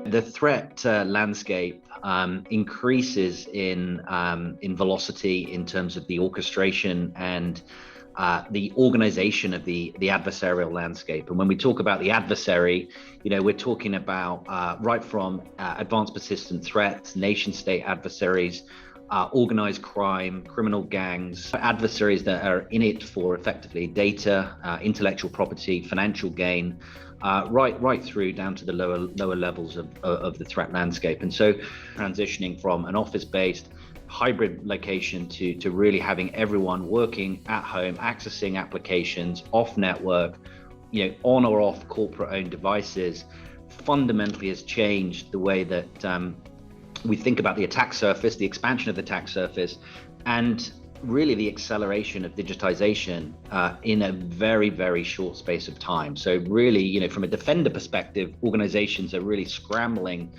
The threat landscape increases in velocity in terms of the orchestration and the organization of the adversarial landscape. And when we talk about the adversary, we're talking about right from advanced persistent threats, nation state adversaries, organized crime, criminal gangs, adversaries that are in it for effectively data, intellectual property, financial gain, right through down to the lower levels of the threat landscape. And so transitioning from an office-based hybrid location to really having everyone working at home, accessing applications off network, on or off corporate-owned devices, fundamentally has changed the way that we think about the attack surface, the expansion of the attack surface, and really the acceleration of digitization in a very, very short space of time. So really, from a defender perspective, organizations are really scrambling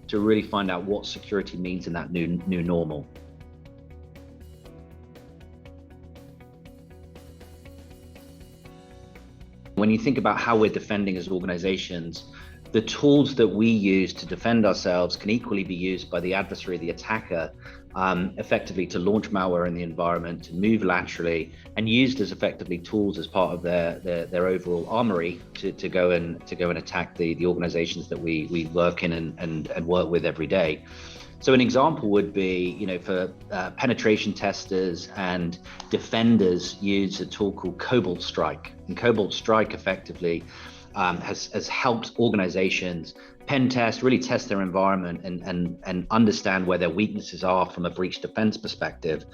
to really find out what security means in that new normal. When you think about how we're defending as organizations, the tools that we use to defend ourselves can equally be used by the adversary, the attacker, effectively to launch malware in the environment, to move laterally, and used as effectively tools as part of their overall armory to go and attack the organizations that we work in and work with every day. So an example would be, for penetration testers and defenders use a tool called Cobalt Strike. And Cobalt Strike effectively has helped organizations pen test, really test their environment and understand where their weaknesses are from a breach defense perspective.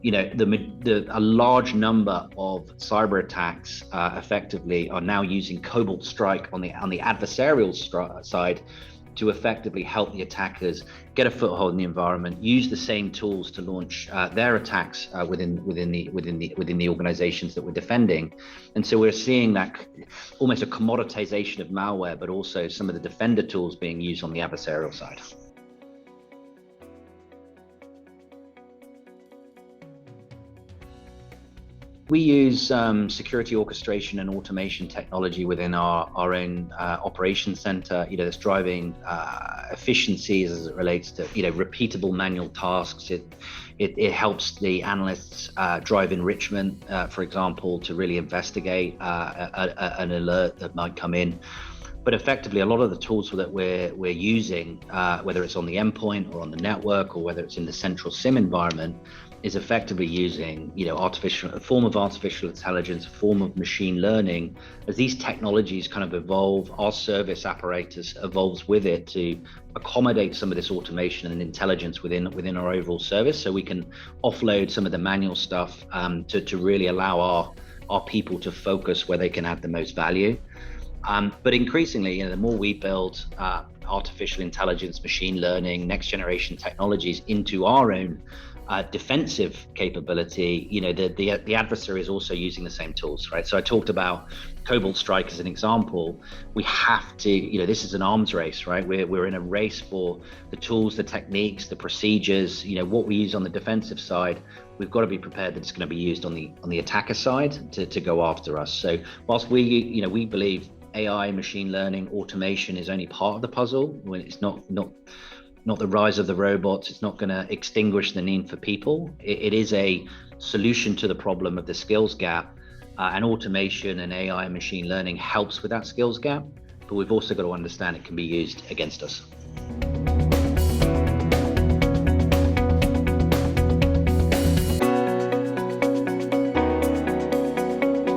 A large number of cyber attacks effectively are now using Cobalt Strike on the adversarial side to effectively help the attackers get a foothold in the environment, use the same tools to launch their attacks within the organizations that we're defending. And so we're seeing that almost a commoditization of malware, but also some of the defender tools being used on the adversarial side. We use security orchestration and automation technology within our own operations center, that's driving efficiencies as it relates to, repeatable manual tasks. It helps the analysts drive enrichment, for example, to really investigate an alert that might come in. But effectively, a lot of the tools that we're using, whether it's on the endpoint or on the network, or whether it's in the central SIM environment, is effectively using, a form of artificial intelligence, a form of machine learning. As these technologies kind of evolve, our service apparatus evolves with it to accommodate some of this automation and intelligence within our overall service, so we can offload some of the manual stuff to really allow our people to focus where they can add the most value. But increasingly, the more we build artificial intelligence, machine learning, next generation technologies into our own defensive capability, the adversary is also using the same tools, right? So I talked about Cobalt Strike as an example. We have to, this is an arms race, right? We're in a race for the tools, the techniques, the procedures, what we use on the defensive side. We've got to be prepared that it's going to be used on the attacker side to go after us. So whilst we believe AI, machine learning, automation is only part of the puzzle, when it's not the rise of the robots, it's not going to extinguish the need for people. It is a solution to the problem of the skills gap, and automation and AI and machine learning helps with that skills gap, but we've also got to understand it can be used against us.